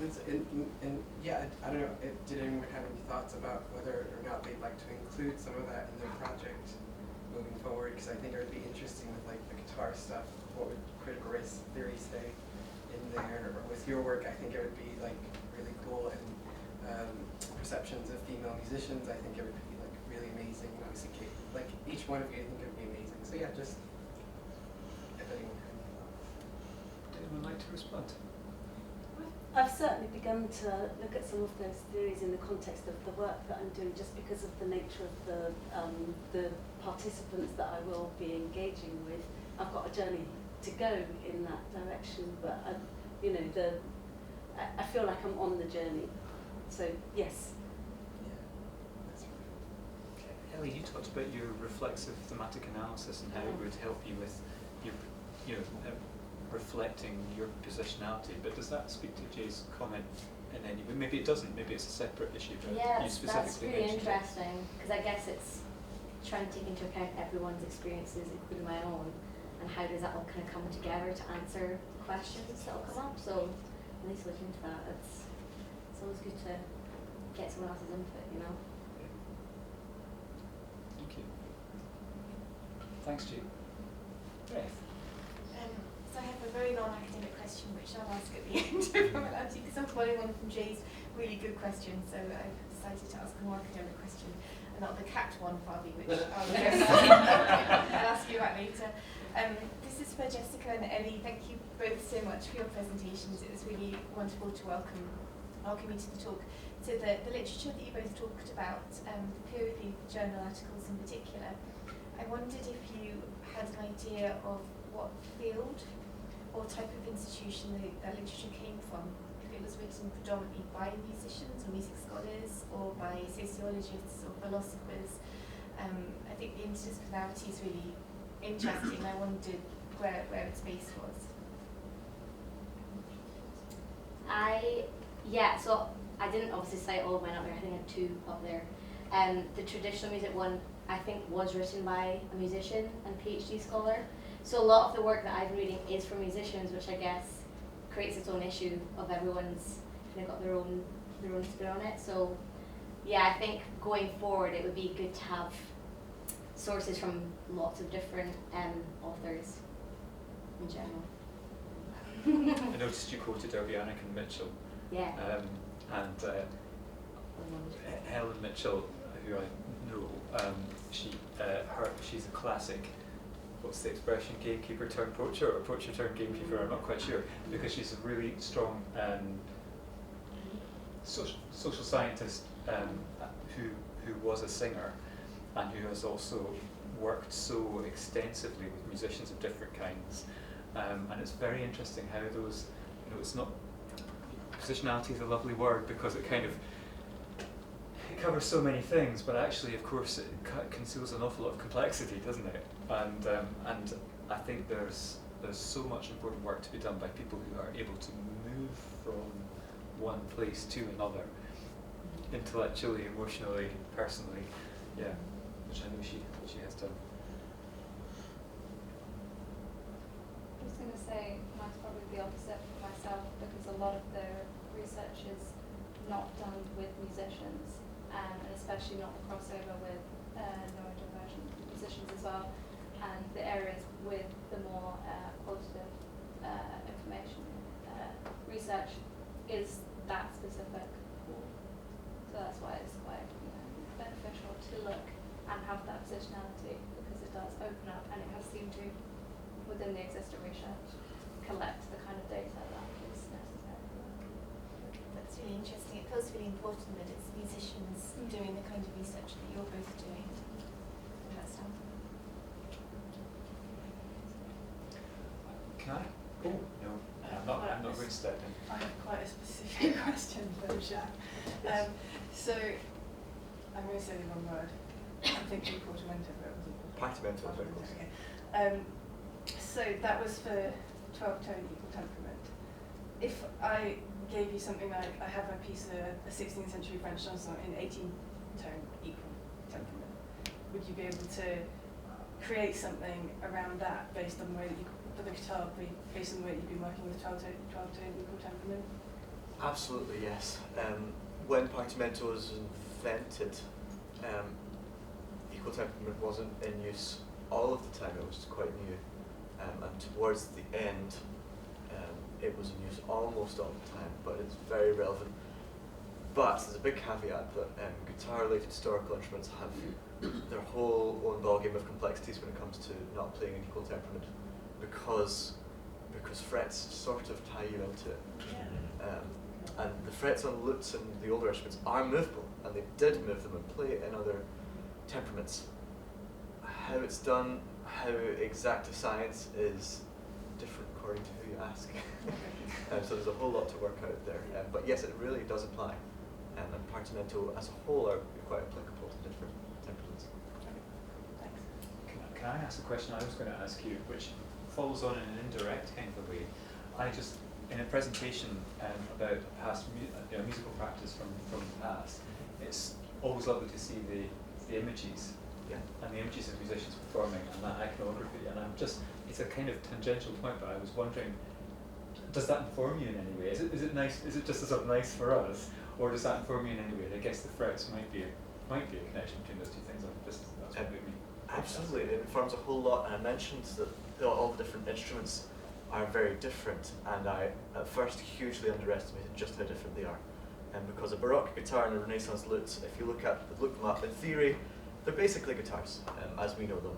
And yeah, I don't know, did anyone have any thoughts about whether or not they'd like to include some of that in their project moving forward? Because I think it would be interesting with like the guitar stuff. What would critical race theory say in there? Or with your work, I think it would be like really cool. And perceptions of female musicians, I think it would be like really amazing. And obviously, like each one of you, I think it would be amazing. So yeah, just if anyone had any thoughts. Would anyone like to respond? I've certainly begun to look at some of those theories in the context of the work that I'm doing, just because of the nature of the participants that I will be engaging with. I've got a journey to go in that direction, but you know, I feel like I'm on the journey. So yes. Yeah, that's right. Okay. Ellie, you talked about your reflexive thematic analysis and how it would help you with your, reflecting your positionality, but does that speak to Jay's comment in any way? Maybe it doesn't, maybe it's a separate issue, but you Yes, specifically that's really mentioned interesting, because I guess it's trying to take into account everyone's experiences, including my own, and how does that all kind of come together to answer questions that will come up. So at least looking into that, it's always good to get someone else's input, you know. Thank you. Thanks, Jay. Beth. So I have a very non-academic question, which I'll ask at the end if I'm allowed to, because I'm following on from Jay's really good question. So I've decided to ask a more academic question, and not the cat one, Fabi, which I'll ask you about later. This is for Jessica and Ellie. Thank you both so much for your presentations. It was really wonderful to welcome you to the talk. So the literature that you both talked about, peer-reviewed journal articles in particular, I wondered if you had an idea of what field or type of institution that literature came from. If it was written predominantly by musicians or music scholars, or by sociologists or philosophers. I think the interdisciplinarity is really interesting. I wondered where its base was. So I didn't obviously cite all of mine up there. I think I had 2 up there. The traditional music one, I think, was written by a musician and PhD scholar. So a lot of the work that I've been reading is from musicians, which I guess creates its own issue of everyone's kind of got their own spin on it. So yeah, I think going forward it would be good to have sources from lots of different authors in general. I noticed you quoted Derbyanic and Mitchell. Yeah. And Helen Mitchell, who I know, she's a classic, what's the expression, gamekeeper turned poacher, or poacher turned gamekeeper, I'm not quite sure, because she's a really strong social scientist who was a singer and who has also worked so extensively with musicians of different kinds. And it's very interesting how those, it's not, positionality is a lovely word because it kind of, it covers so many things, but actually, of course, it conceals an awful lot of complexity, doesn't it? And I think there's so much important work to be done by people who are able to move from one place to another, intellectually, emotionally, personally, yeah, which I know she has done. I was going to say mine's probably the opposite for myself, because a lot of the research is not done with musicians, and especially not the crossover with neurodivergent musicians as well, and the areas with the more qualitative information research is that specific pool. So that's why it's quite beneficial to look and have that positionality, because it does open up, and it has seemed to, within the existing research, collect the kind of data that is necessary. That's really interesting. It feels really important that it's musicians doing the kind of research that you're both doing. And that's Can I? Oh, no, I'm not going to step in. I have quite a specific question for Jacques. So, I'm going to say the wrong word. I'm thinking portamento, but it wasn't. Partimento is very close. Okay. So that was for 12-tone equal temperament. If I gave you something like, I have a piece of a 16th century French chanson in 18-tone equal temperament, would you be able to create something around that based on the way that you, for the guitar, based on the way that you've been working with 12-tone equal temperament? Absolutely, yes. When Partimento was invented, equal temperament wasn't in use all of the time. It was quite new, and towards the end, it was in use almost all the time. But it's very relevant. But there's a big caveat that guitar-related historical instruments have their whole own ballgame of complexities when it comes to not playing in equal temperament, because frets sort of tie you into it. And the frets on lutes and the older instruments are movable, and they did move them and play in other temperaments. How it's done, how exact a science is different according to who you ask. So there's a whole lot to work out there. But yes, it really does apply. And Partimento as a whole are quite applicable to different temperaments. Can I ask a question I was going to ask you, which follows on in an indirect kind of a way? I just, in a presentation about past musical practice from the past, it's always lovely to see the images, and the images of musicians performing and that iconography. And it's a kind of tangential point, but I was wondering, does that inform you in any way? Is it nice? Is it just sort of nice for us, or does that inform you in any way? And I guess the frets might be a connection between those two things. That's what I mean. Absolutely, it informs a whole lot. And I mentioned that all the different instruments are very different, and I at first hugely underestimated just how different they are. And because a baroque guitar and a Renaissance lute, if you look them up in theory, they're basically guitars as we know them.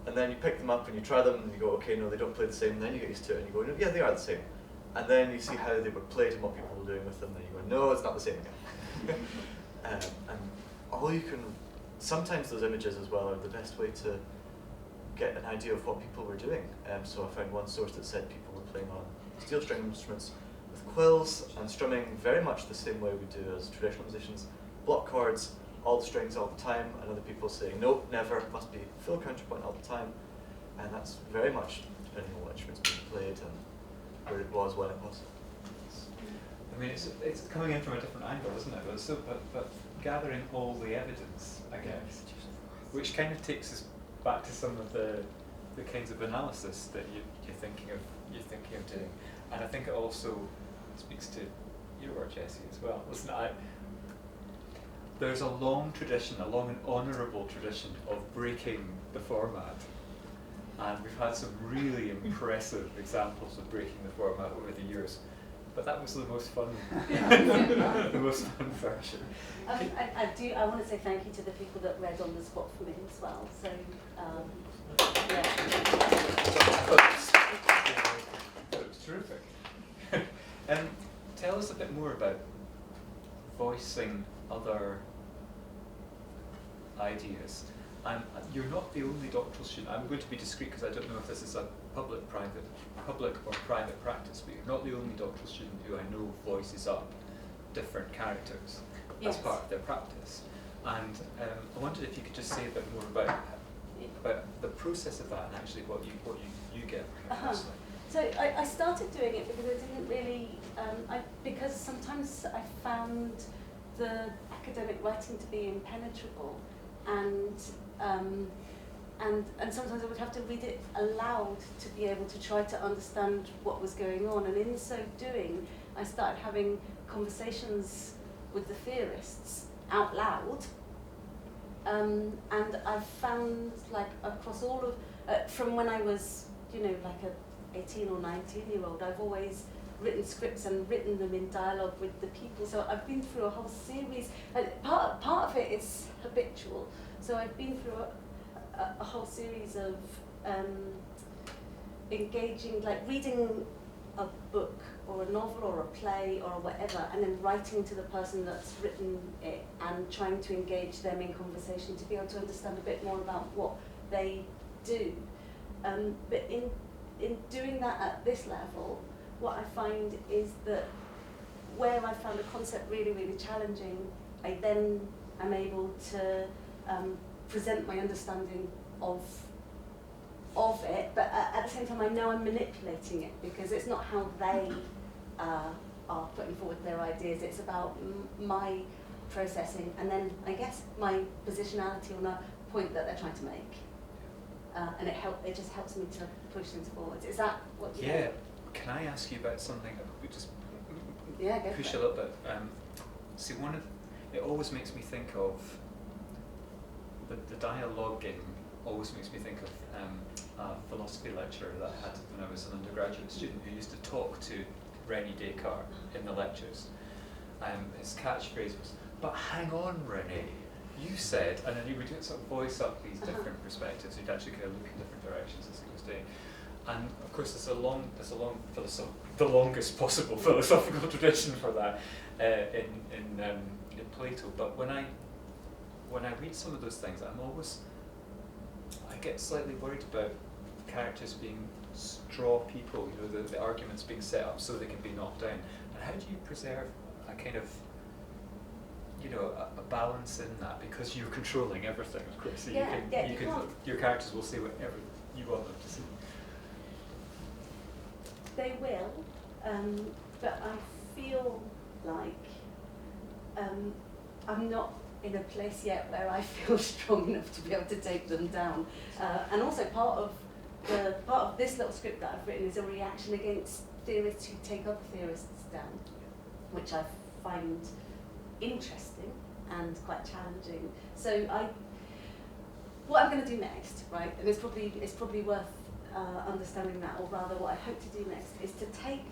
And then you pick them up and you try them and you go, okay, no, they don't play the same. And then you get used to it and you go, no, yeah, they are the same. And then you see how they were played and what people were doing with them, and you go, no, it's not the same again. And all you can, sometimes those images as well are the best way to get an idea of what people were doing. So I found one source that said people were playing on steel string instruments with quills and strumming very much the same way we do as traditional musicians, block chords, all the strings all the time, and other people saying, nope, never, must be full counterpoint all the time. And that's very much depending on what instruments being played and where it was, when it was. I mean, it's coming in from a different angle, isn't it? But gathering all the evidence, I guess, which kind of takes us back to some of the kinds of analysis that you're thinking of doing, and I think it also speaks to your work, Jessie, as well. Listen, there's a long and honourable tradition of breaking the format, and we've had some really impressive examples of breaking the format over the years. But that was the most fun, the most fun version. I want to say thank you to the people that read on the spot for me as well. So, yeah. That was terrific. Tell us a bit more about voicing other ideas. And you're not the only doctoral student. I'm going to be discreet because I don't know if this is a public or private practice, but you're not the only doctoral student who I know voices up different characters as part of their practice. And I wondered if you could just say a bit more about the process of that and actually what you get from it personally. So I started doing it because I didn't really, because sometimes I found the academic writing to be impenetrable, and sometimes I would have to read it aloud to be able to try to understand what was going on. And in so doing, I started having conversations with the theorists out loud. And I've found, like, across all of, from when I was, like a 18 or 19-year-old, I've always written scripts and written them in dialogue with the people. So I've been through a whole series. Part of it is habitual. So I've been through a whole series of engaging, like reading a book or a novel or a play or whatever, and then writing to the person that's written it and trying to engage them in conversation to be able to understand a bit more about what they do. But in doing that at this level, what I find is that where I found a concept really, really challenging, I then am able to present my understanding of it, but at the same time I know I'm manipulating it because it's not how they are putting forward their ideas, it's about my processing and then I guess my positionality on a point that they're trying to make. And it just helps me to push things forward. Is that what you Yeah. Can I ask you about something that we just Yeah, go push for a it. little bit? See, it always makes me think of the dialogue game. Always makes me think of a philosophy lecturer that I had when I was an undergraduate student who used to talk to René Descartes in the lectures. His catchphrase was, "But hang on, René, you said," and then he would sort of voice up these different perspectives. He'd actually kind of look in different directions as he was doing. And of course, there's a long the longest possible philosophical tradition for that in Plato. But when I read some of those things, I get slightly worried about characters being straw people. You know, the arguments being set up so they can be knocked down. And how do you preserve a kind of, you know, a balance in that, because you're controlling everything, of course. So Yeah, you can't. Your characters will say whatever you want them to say. They will, but I feel like I'm not in a place yet where I feel strong enough to be able to take them down. And also part of this little script that I've written is a reaction against theorists who take other theorists down, which I find interesting and quite challenging. So what I'm going to do next, right, and it's probably worth understanding that, or rather what I hope to do next is to take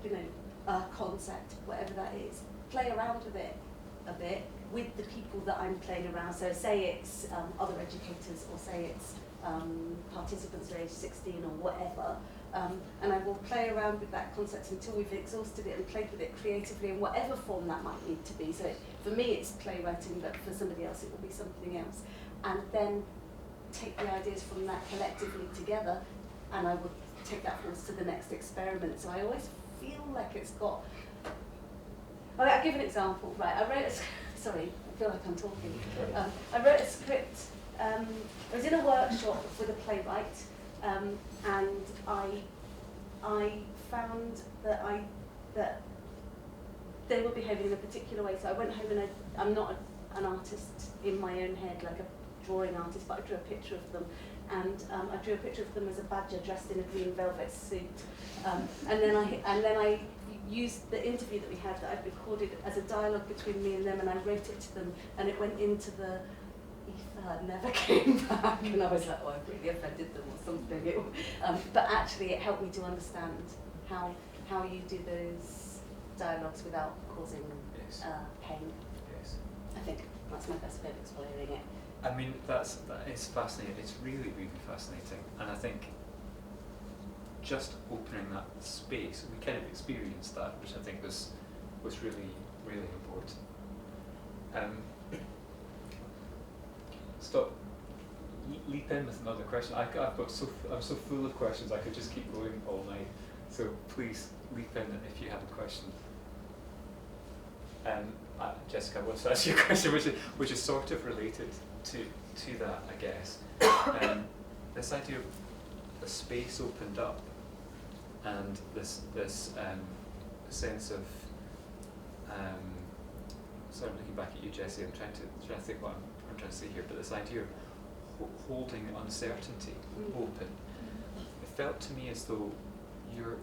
you know, a concept, whatever that is, play around with it a bit with the people that I'm playing around. So say it's other educators, or say it's participants who are age 16 or whatever, and I will play around with that concept until we've exhausted it and played with it creatively in whatever form that might need to be. So for me it's playwriting, but for somebody else it will be something else. And then take the ideas from that collectively together, and I will take that forward to the next experiment. So I always feel like it's got... Oh, I'll give an example. Right, I wrote sorry, I feel like I'm talking. I wrote a script. I was in a workshop with a playwright, and I found that they were behaving in a particular way. So I went home and I'm not an artist in my own head, like a drawing artist, but I drew a picture of them, and I drew a picture of them as a badger dressed in a green velvet suit, and then I used the interview that we had that I'd recorded as a dialogue between me and them, and I wrote it to them, and it went into the ether and never came back, and I was like, oh, I've really offended them or something. But actually it helped me to understand how you do those dialogues without causing pain. Yes. I think that's my best way of explaining it. I mean, that is fascinating. It's really, really fascinating. And I think just opening that space, we kind of experienced that, which I think was really, really important. Stop. Leap in with another question. I'm so full of questions. I could just keep going all night. So please leap in if you have a question. Jessica, I want to ask you a question, which is sort of related to that, I guess. This idea of the space opened up, and this sense of so I'm looking back at you, Jessie. I'm trying to think what I'm trying to say here, but this idea of holding uncertainty open. It felt to me as though your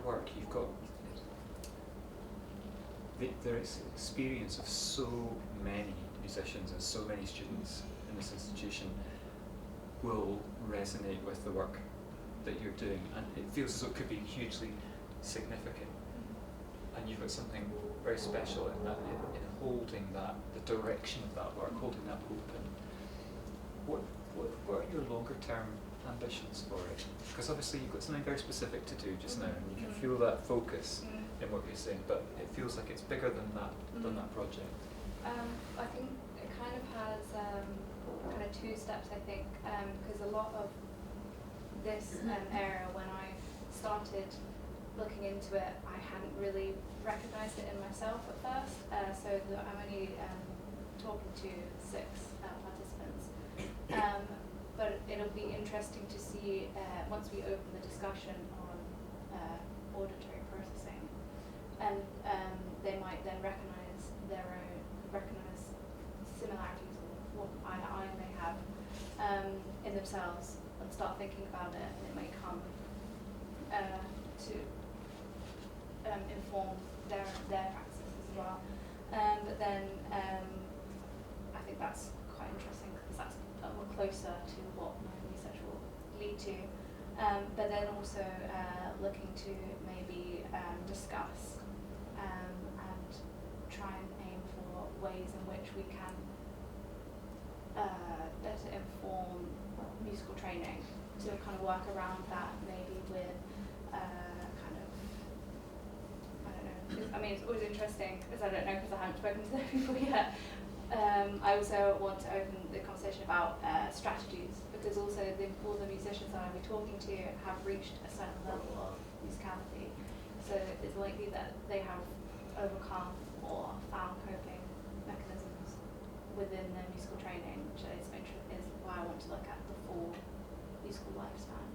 work, you've got the experience of so many musicians and so many students in this institution will resonate with the work that you're doing, and it feels as though it could be hugely significant. And you've got something very special in that, in holding that, the direction of that work, holding that open. What are your longer term ambitions for it? Because obviously you've got something very specific to do just now, and you can feel that focus in what you're saying, but it feels like it's bigger than that project. I think it kind of has kind of two steps, I think, because a lot of this area, when I started looking into it, I hadn't really recognised it in myself at first, so I'm only talking to 6 participants. But it'll be interesting to see once we open the discussion on auditory processing, and they might then recognise similarities or what I may have in themselves, and start thinking about it, and it may come to inform their practices as well. But then I think that's quite interesting because that's more closer to what my research will lead to. But then also looking to maybe discuss and try and aim for ways in which we can better inform musical training, to kind of work around that maybe with kind of, I don't know, I mean it's always interesting because I don't know because I haven't spoken to those people yet. I also want to open the conversation about strategies, because also all the musicians that I'll be talking to have reached a certain level of musicality, so it's likely that they have overcome or found coping mechanisms within their musical training, which is why I want to look at the full musical lifespan.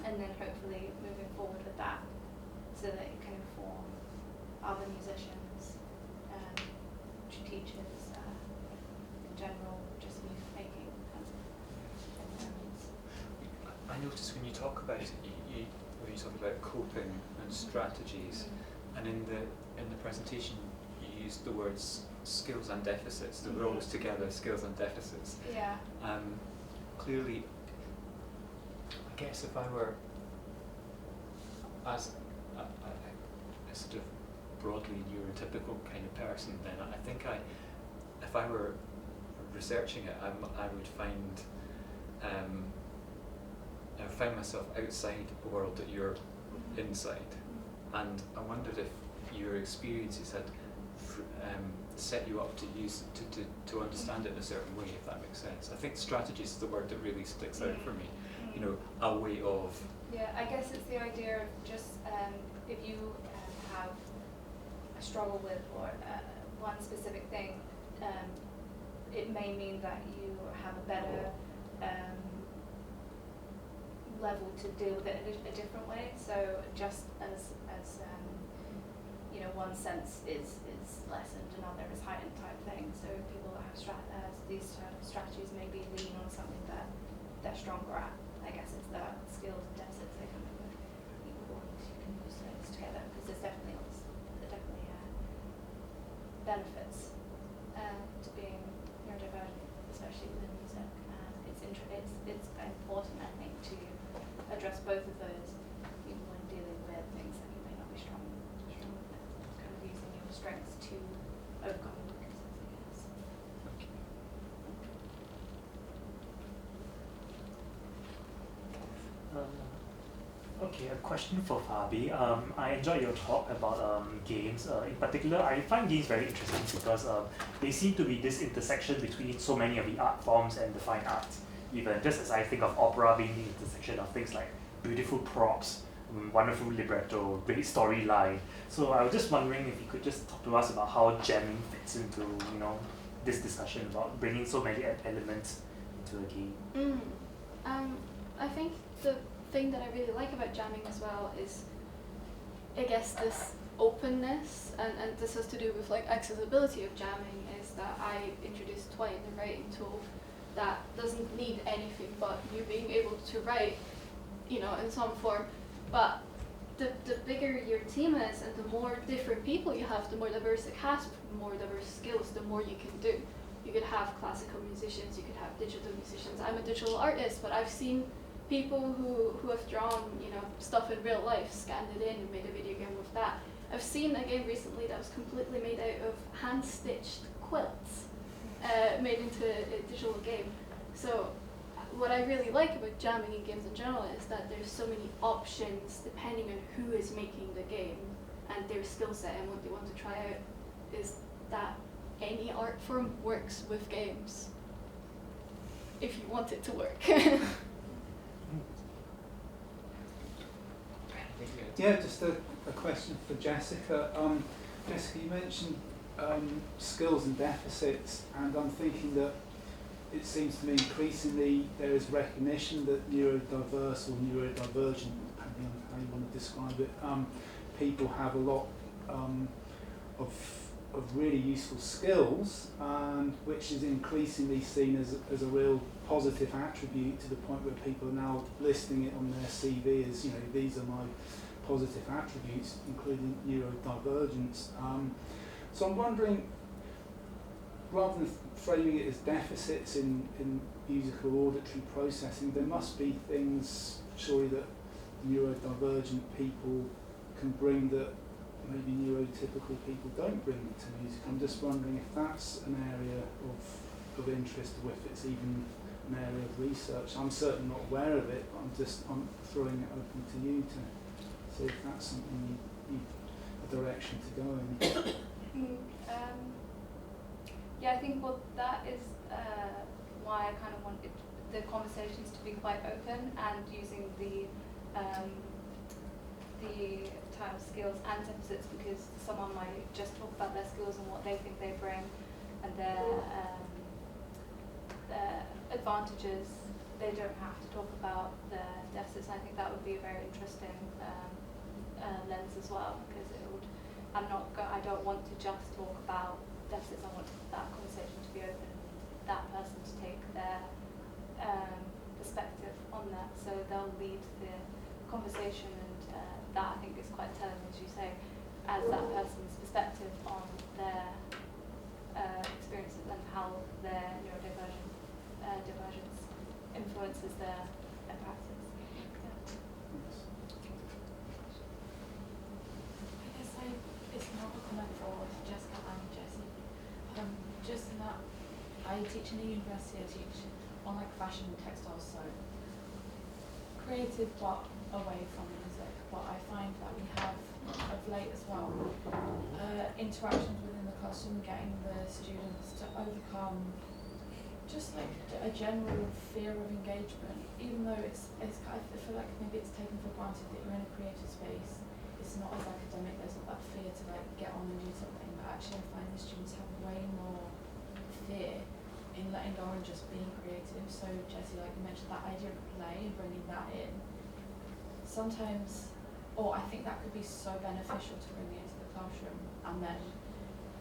And then hopefully moving forward with that so that it can inform other musicians, teachers, in general, just music making kinds of environments. I noticed when you talk about it, when you talk about coping and strategies, and in the presentation you used the words skills and deficits. They were always together, skills and deficits. Yeah. Clearly, I guess if I were as a sort of broadly neurotypical kind of person, then I think if I were researching it, I would find myself outside the world that you're inside, and I wondered if your experiences had set you up to understand it in a certain way, if that makes sense. I think strategies is the word that really sticks out for me. You know, a way of. Yeah, I guess it's the idea of just if you have a struggle with or one specific thing, it may mean that you have a better level to deal with it in a different way. So just as you know, one sense is lessened, another is heightened type thing. So people that have these sort of strategies maybe lean on something that they're stronger at. I guess it's the skills and deficits they come in with equal, and you can use those together, because there's definitely benefits to being neurodivergent, especially within music. It's important, I think, to address both of those even when dealing with things that you may not be strong with, kind of using your strengths to overcome weaknesses, I guess. Okay, a question for Fabi. I enjoyed your talk about games. In particular, I find games very interesting because they seem to be this intersection between so many of the art forms and the fine arts. Even just as I think of opera being the intersection of things like beautiful props, wonderful libretto, great storyline. So I was just wondering if you could just talk to us about how jamming fits into, you know, this discussion about bringing so many elements into a game. I think the thing that I really like about jamming as well is, I guess, this openness, and this has to do with like accessibility of jamming, is that I introduced Twine, the writing tool, that doesn't need anything but you being able to write, you know, in some form. But the bigger your team is and the more different people you have, the more diverse it has, the more diverse skills, the more you can do. You could have classical musicians, you could have digital musicians. I'm a digital artist, but I've seen people who have drawn, you know, stuff in real life, scanned it in and made a video game with that. I've seen a game recently that was completely made out of hand-stitched quilts, made into a digital game. So what I really like about jamming in games in general is that there's so many options depending on who is making the game and their skill set and what they want to try out, is that any art form works with games if you want it to work. Yeah, just a question for Jessica. Jessica, you mentioned skills and deficits, and I'm thinking that it seems to me increasingly there is recognition that neurodiverse or neurodivergent, depending on how you want to describe it, people have a lot of of really useful skills, which is increasingly seen as a real positive attribute, to the point where people are now listing it on their CV as, these are my positive attributes, including neurodivergence. So I'm wondering, rather than framing it as deficits in musical auditory processing, there must be things, surely, that neurodivergent people can bring that maybe neurotypical people don't bring to music. I'm just wondering if that's an area of interest, or if it's even an area of research. I'm certainly not aware of it, but I'm throwing it open to you to see if that's something a direction to go in. Yeah, I think that is why I kind of wanted the conversations to be quite open, and using the term skills and deficits, because someone might just talk about their skills and what they think they bring, and their advantages. They don't have to talk about their deficits. I think that would be a very interesting lens as well, because it would. I don't want to just talk about deficits. I want that conversation to be open, and that person to take their perspective on that. So they'll lead the conversation, and that I think is quite telling, as you say, as that person's perspective on their experiences and how their divergence influences their practice. Yeah. I guess it's not a comment for Jessica and Jessie. Just in that I teach in a university, I teach on fashion and textiles, so creative but away from music. But I find that we have, of late as well, interactions within the classroom, getting the students to overcome just a general fear of engagement, even though it's I feel like maybe it's taken for granted that you're in a creative space. It's not as academic. There's not that fear to get on and do something. But actually, I find the students have way more fear in letting go and just being creative. So Jessie, like you mentioned, that idea of play and bringing that in. Sometimes, I think that could be so beneficial to bring it into the classroom. And then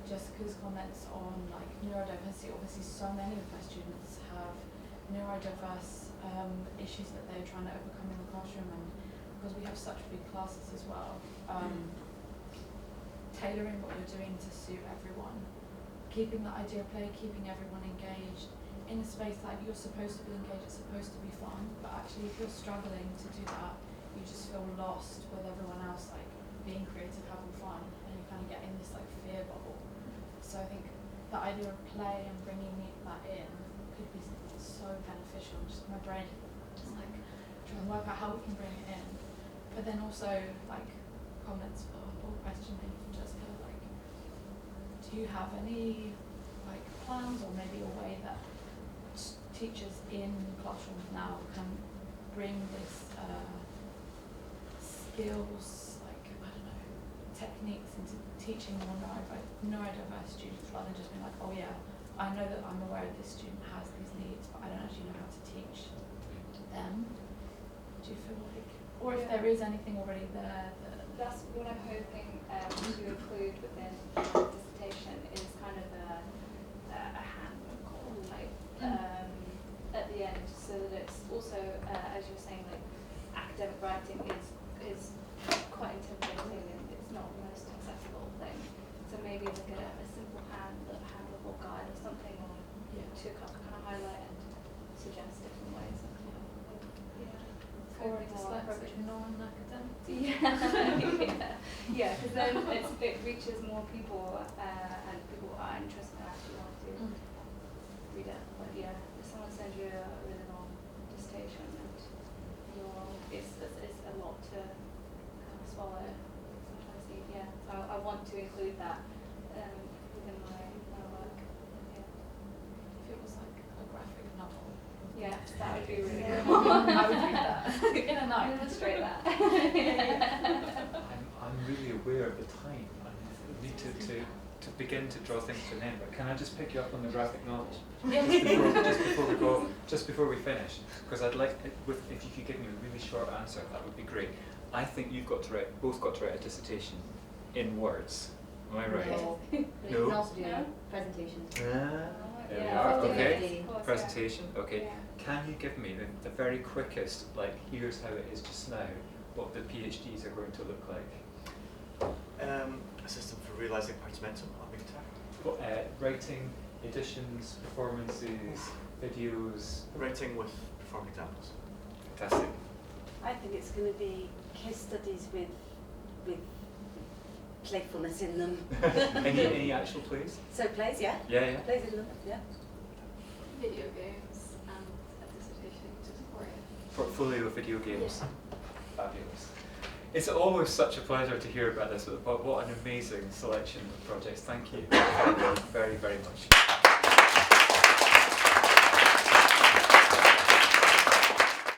Jessica's comments on neurodiversity. Obviously, so many of my students have neurodiverse issues that they're trying to overcome in the classroom, and because we have such big classes as well, tailoring what you're doing to suit everyone, keeping the idea of play, keeping everyone engaged in a space that you're supposed to be engaged, it's supposed to be fun, but actually if you're struggling to do that, you just feel lost with everyone else being creative, having fun, and you kind of get in this fear bubble. So I think the idea of play and bringing that in could be so beneficial. Just my brain is trying to work out how we can bring it in. But then also comments or questioning from Jessica, do you have any plans, or maybe a way that teachers in classrooms now can bring this skills, techniques into teaching more neurodiverse students, rather than just being oh yeah, I know that I'm aware that this student has these needs, but I don't actually know how to teach them. Do you feel or if there is anything already there that's what I'm hoping to include within the dissertation, is kind of a handbook at the end, so that it's also, as you're saying, academic writing is quite intimidating and it's not the most accessible thing. So maybe a simple handbook or guide or something, or to kind of highlight and suggest different ways. Or dyslexic non-academic. Yeah, because then it reaches more people, and people are interested and actually want to read it. But yeah, if someone sends you a really long dissertation, and it's a lot to kind of swallow. Sometimes, so I want to include that within my work. Yeah. If it was a graphic novel. Yeah, that would be really good. cool. I would read that. In a night. Illustrate that. I'm really aware of the time. I need to begin to draw things to an end. But can I just pick you up on the graphic novel just before we finish? Because I'd like, if you could give me a really short answer, that would be great. I think you've both got to write a dissertation in words Am I right? No. But you No. can also do No. presentations. There we Yeah, are. 50-50. Okay. Of course, Presentation. Okay. Yeah. Can you give me the very quickest, like, here's how it is just now, what the PhDs are going to look like? A system for realising partimentum on the guitar. What, writing, editions, performances, videos. Writing with performed examples. Fantastic. I think it's going to be case studies with playfulness in them. any actual plays? So plays, yeah. Yeah, yeah. Plays in them, yeah. Video games and a dissertation to support it. Portfolio of video games. Fabulous. It's always such a pleasure to hear about this, but what an amazing selection of projects. Thank you very, very much.